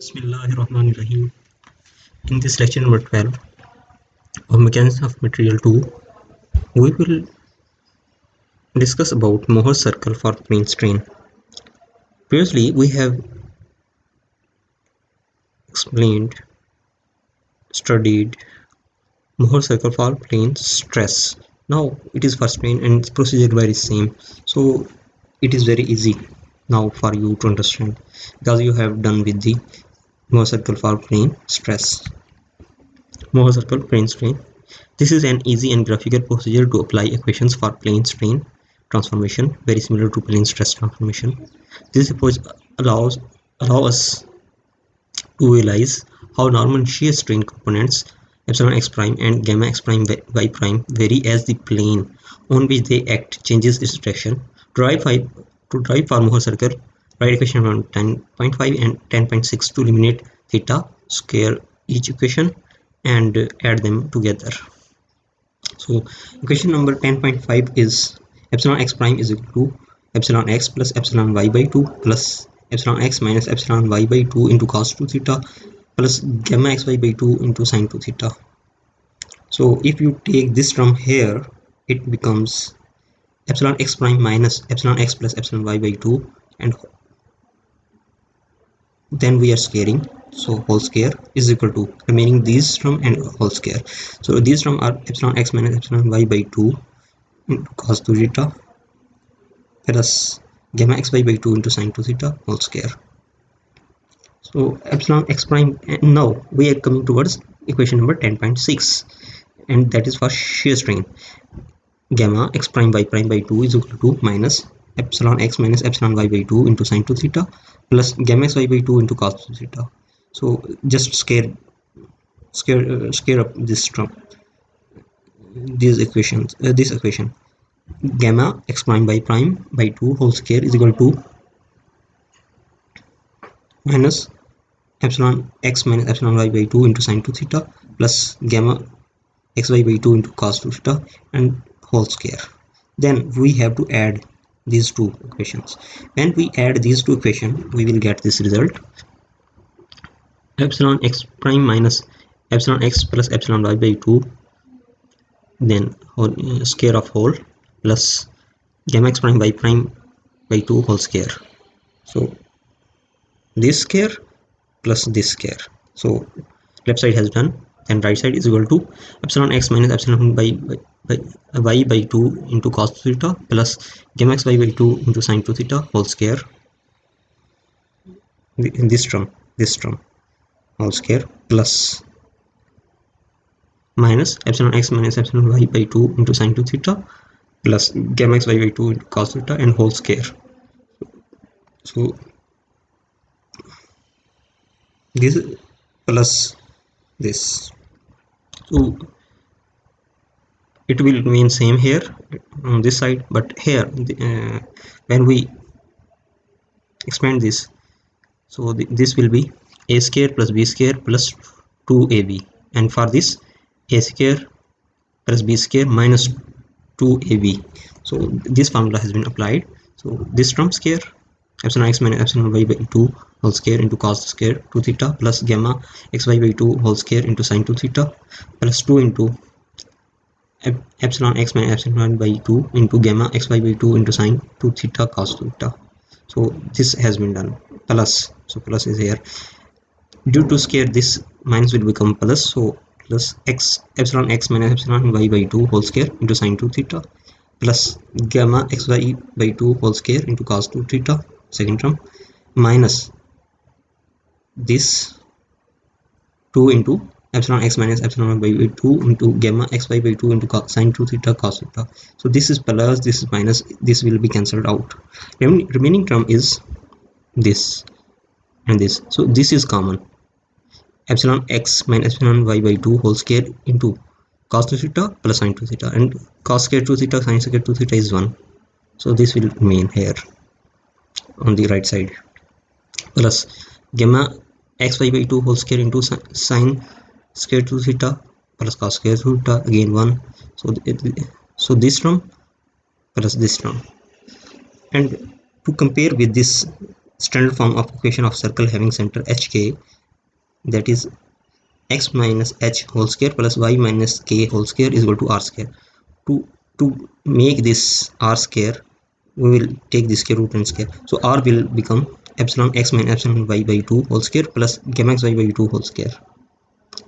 Bismillahirrahmanirrahim. In this lecture number 12 of Mechanics of Material 2, we will discuss about Mohr circle for plane strain. Previously, we have studied Mohr circle for plane stress. Now it is for strain and its procedure very same. So it is very easy now for you to understand because you have done with the Mohr circle for plane stress. Mohr circle plane strain. This is an easy and graphical procedure to apply equations for plane strain transformation, very similar to plane stress transformation. This approach allows us to realize how normal shear strain components epsilon x prime and gamma x prime y prime vary as the plane on which they act changes its direction. To derive for Mohr circle, write equation around 10.5 and 10.6 to eliminate theta, square each equation and add them together. So equation number 10.5 is epsilon x prime is equal to epsilon x plus epsilon y by 2 plus epsilon x minus epsilon y by 2 into cos 2 theta plus gamma xy by 2 into sin 2 theta. So if you take this from here, it becomes epsilon x prime minus epsilon x plus epsilon y by 2, and then we are squaring, so whole square is equal to remaining these term and whole square. So these term are epsilon x minus epsilon y by 2 into cos 2 theta plus gamma xy by 2 into sin 2 theta whole square. So epsilon x prime, and now we are coming towards equation number 10.6, and that is for shear strain. Gamma x prime y prime by 2 is equal to minus epsilon x minus epsilon y by 2 into sin 2 theta plus gamma xy by 2 into cos 2 theta. So just scale up this term, this equation gamma x prime y prime by 2 whole square is equal to minus epsilon x minus epsilon y by 2 into sin 2 theta plus gamma xy by 2 into cos 2 theta and whole square. Then we have to add these two equations. When we add these two equations, we will get this result: epsilon x prime minus epsilon x plus epsilon y by 2, then whole, square of whole, plus gamma x prime y prime by 2 whole square. So this square plus this square. So left side has done, and right side is equal to epsilon x minus epsilon y by 2 into cos theta plus gamma x y by 2 into sin 2 theta whole square. In this term whole square plus minus epsilon x minus epsilon y by 2 into sin 2 theta plus gamma x y by 2 into cos theta and whole square. So this plus this, so it will remain same here on this side, but here when we expand this, so this will be a square plus b square plus 2ab, and for this a square plus b square minus 2ab. So this formula has been applied. So this term square epsilon x minus epsilon y by 2 whole square into cos square 2 theta plus gamma xy by 2 whole square into sin 2 theta plus 2 into epsilon x minus epsilon by 2 into gamma xy by 2 into sin 2 theta cos theta. So this has been done. Plus, so plus is here. Due to square, this minus will become plus. So plus x epsilon x minus epsilon y by 2 whole square into sin 2 theta plus gamma xy by 2 whole square into cos 2 theta second term minus this 2 into epsilon x minus epsilon by 2 into gamma xy by 2 into sin 2 theta cos theta. So this is plus, this is minus, this will be cancelled out. Remaining term is this and this. So this is common: epsilon x minus epsilon y by 2 whole square into cos 2 theta plus sin 2 theta, and cos square 2 theta sin square 2 theta is 1. So this will remain here on the right side, plus gamma xy by 2 whole square into sin square 2 theta plus cos square theta again 1. So this term plus this term, and to compare with this standard form of equation of circle having center hk, that is x minus h whole square plus y minus k whole square is equal to r square. To make this r square, we will take the square root and square, so r will become epsilon x minus epsilon y by 2 whole square plus gamma x y by 2 whole square,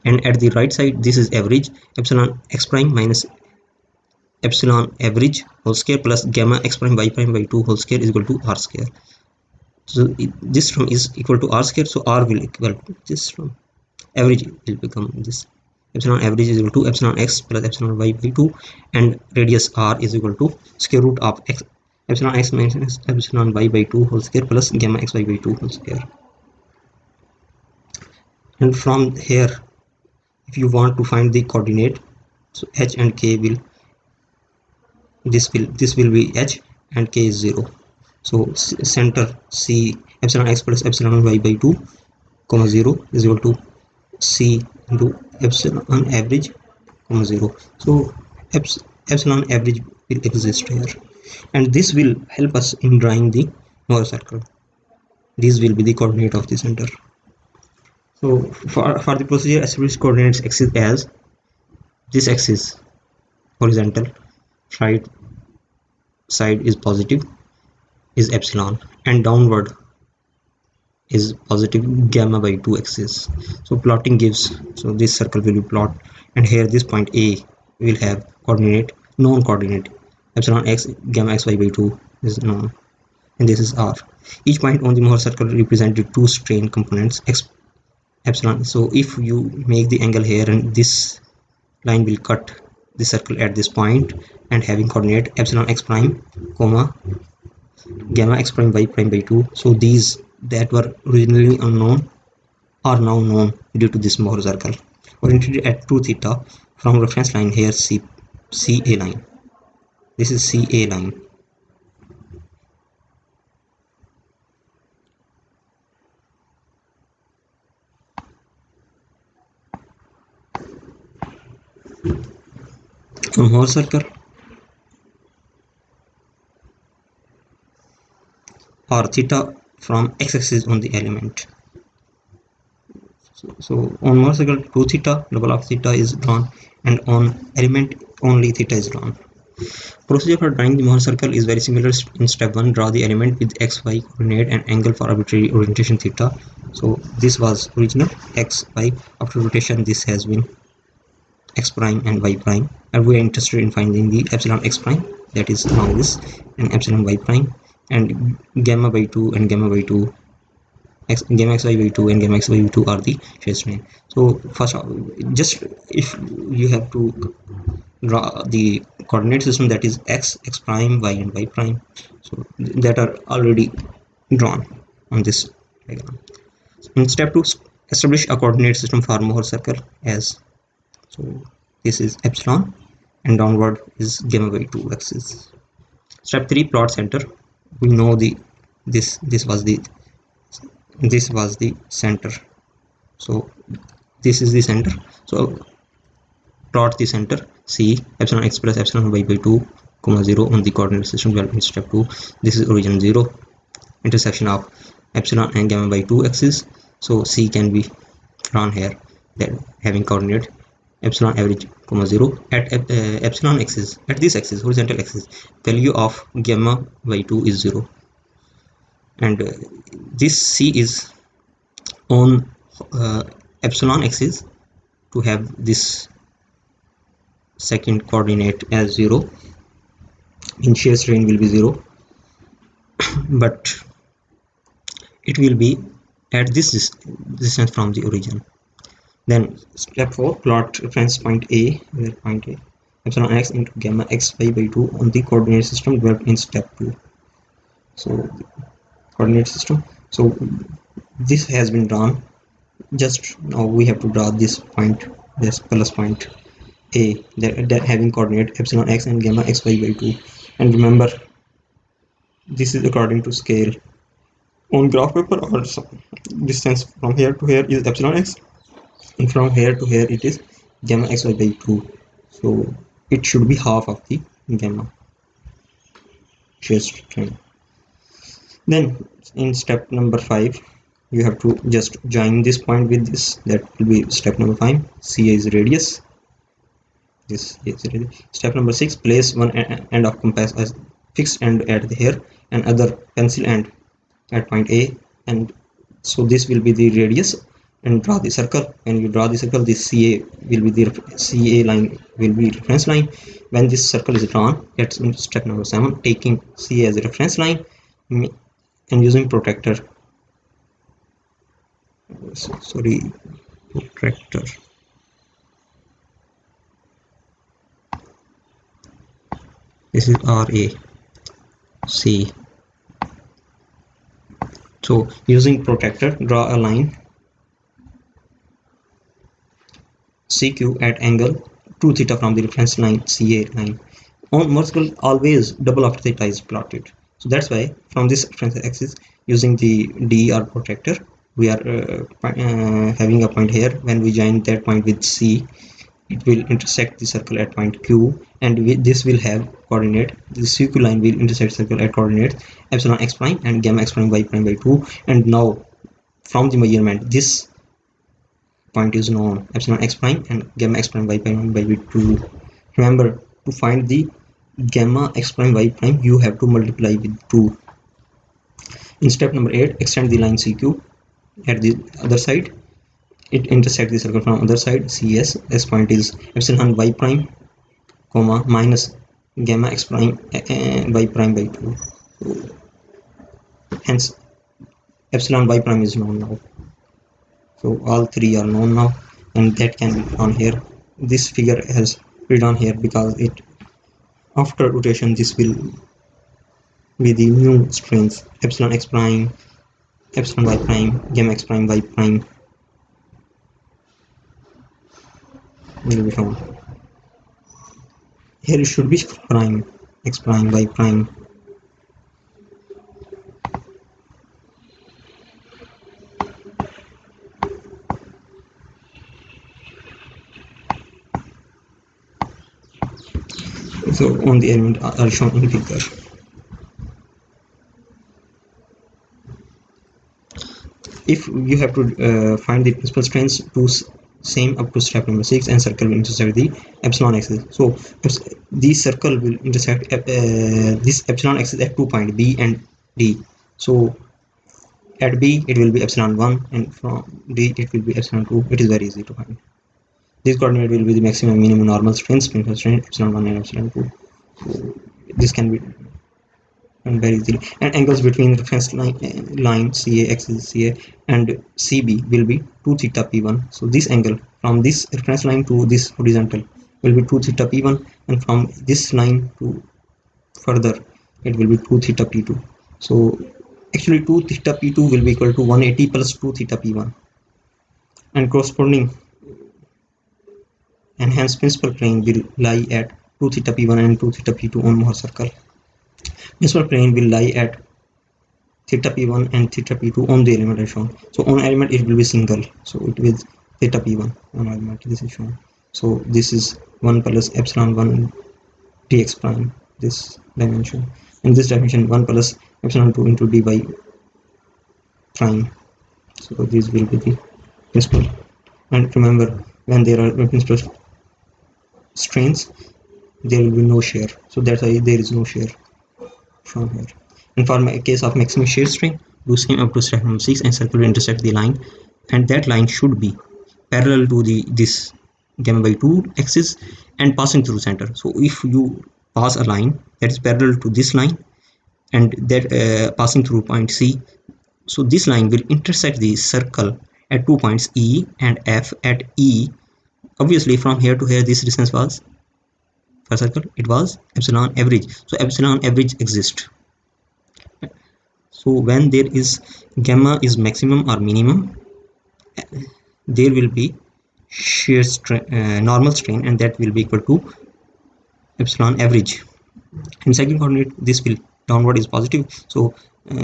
and at the right side this is average, epsilon x prime minus epsilon average whole square plus gamma x prime y prime by 2 whole square is equal to r square. So this term is equal to r square, so r will equal to this term, average will become this, epsilon average is equal to epsilon x plus epsilon y by 2, and radius r is equal to square root of x, epsilon x minus epsilon y by 2 whole square plus gamma x y by 2 whole square. And from here, if you want to find the coordinate, so h and k will, this will be h and k is 0, so center c epsilon x plus epsilon y by 2 comma 0 is equal to c into epsilon average comma 0. So epsilon average will exist here, and this will help us in drawing the Mohr circle. This will be the coordinate of the center. So for the procedure, establish coordinates axis as this axis horizontal, right side is positive is epsilon, and downward is positive gamma by 2 axis. So plotting gives, so this circle will be plot, and here this point A will have coordinate, known coordinate epsilon x gamma x y by 2 is known, and this is r. Each point on the Mohr circle represented two strain components x epsilon. So if you make the angle here, and this line will cut the circle at this point, and having coordinate epsilon x prime comma gamma x prime y prime by 2, so these that were originally unknown are now known due to this Mohr circle, oriented at 2 theta from reference line here CA line. This is CA line. From Mohr circle or theta from x-axis on the element. So on Mohr circle 2 theta double of theta is drawn, and on element only theta is drawn. Procedure for drawing the Mohr circle is very similar. In step 1, draw the element with xy coordinate and angle for arbitrary orientation theta. So this was original xy. After rotation, this has been x prime and y prime, and we are interested in finding the epsilon x prime, that is now this, and epsilon y prime, and gamma by 2 and gamma by 2 gamma xy by 2 and gamma xy by 2 are the phase strain. So first, just if you have to draw the coordinate system, that is x prime, y and y prime, so that are already drawn on this diagram. In step 2, establish a coordinate system for Mohr circle as, so this is epsilon, and downward is gamma by 2 axis. Step 3, plot center. We know the this was the center, so this is the center, so plot the center C epsilon x plus epsilon y by 2 comma 0 on the coordinate system developed in step 2. This is origin 0, intersection of epsilon and gamma by 2 axis, so C can be drawn here, that having coordinate epsilon average comma 0 at epsilon axis, at this axis horizontal axis, value of gamma by 2 is 0, and this C is on epsilon axis to have this second coordinate as 0, in shear strain will be 0, but it will be at this distance from the origin. Then step 4, plot reference point A, where point A epsilon x into gamma x y by 2 on the coordinate system developed in step 2. So coordinate system, so this has been drawn. Just now we have to draw this point, this plus point A, that having coordinate epsilon x and gamma x y by 2, and remember this is according to scale. On graph paper, or distance from here to here is epsilon x, and from here to here it is gamma xy by 2, so it should be half of the gamma shear strain. Then in step number 5, you have to just join this point with this. That will be step number 5. CA is radius. This is radius. Step number 6, place one end of compass as fixed end at here and other pencil end at point A, and so this will be the radius, and draw the circle. When you draw the circle, this CA will be the CA line will be reference line. When this circle is drawn, that's step number 7, taking CA as a reference line and using protractor. Sorry, protractor. This is RAC. So using protractor, draw a line CQ at angle 2 theta from the reference line CA line. On vertical, always double after theta is plotted. So that's why from this reference axis, using the DER protractor, we are having a point here. When we join that point with C, it will intersect the circle at point Q, and this will have coordinate. The CQ line will intersect circle at coordinates epsilon x prime and gamma x prime y prime by 2. And now from the measurement, this point is known, epsilon x prime and gamma x prime y prime by 2. Remember, to find the gamma x prime y prime, you have to multiply with 2. In step number 8, extend the line CQ at the other side. It intersects the circle from other side CS. S point is epsilon y prime comma minus gamma x prime y prime by 2. So, hence epsilon y prime is known now. So all three are known now, and that can be on here. This figure has written on here because it, after rotation, this will be the new strings epsilon x prime, epsilon y prime, gamma x prime y prime will be shown. Here it should be prime, x prime, y prime. So on the element are shown in figure. If you have to find the principal strains, to same up to step number 6, and circle will intersect the epsilon axis. So the circle will intersect this epsilon axis at 2 point B and D. So at B it will be epsilon 1, and from D it will be epsilon 2. It is very easy to find. This coordinate will be the maximum minimum normal strains, principal strain epsilon 1 and epsilon 2. So this can be and very easily. And angles between reference line CA axis CA and CB will be 2 theta P1. So this angle from this reference line to this horizontal will be 2 theta P1, and from this line to further it will be 2 theta P2. So actually 2 theta P2 will be equal to 180 plus 2 theta P1, and corresponding and hence principal plane will lie at 2 theta P1 and 2 theta P2 on Mohr circle. Principal plane will lie at theta P1 and theta P2 on the element as shown. So on element it will be single, so it will theta P1 on element. This is shown. So this is 1 plus epsilon 1 dx prime, this dimension, and this dimension 1 plus epsilon 2 into dy prime. So this will be the principal. And remember, when there are principal strains, there will be no shear. So that's why there is no shear shown here. And for a case of maximum shear strain, do same up to step number 6, and circle will intersect the line, and that line should be parallel to this gamma by 2 axis and passing through center. So if you pass a line that is parallel to this line and that passing through point C, so this line will intersect the circle at 2 points E and F. At E, obviously from here to here this distance was, for circle it was epsilon average. So epsilon average exists. So when there is gamma is maximum or minimum, there will be shear strain, normal strain, and that will be equal to epsilon average. In second coordinate, this will downward is positive, so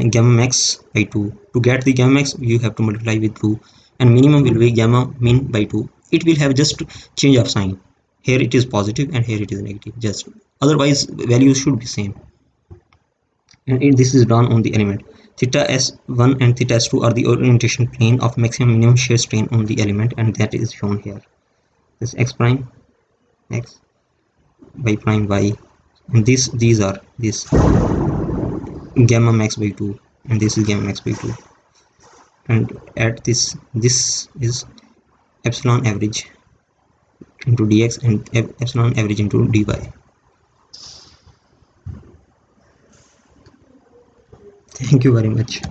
gamma max by 2. To get the gamma max, you have to multiply with 2, and minimum will be gamma min by 2. It will have just change of sign. Here it is positive and here it is negative, just otherwise values should be same. And this is done on the element. Theta s1 and theta s2 are the orientation plane of maximum minimum shear strain on the element, and that is shown here. This x prime x, y prime y, and these are this gamma max by 2, and this is gamma max by 2, and at this is epsilon average into dx and epsilon average into dy. Thank you very much.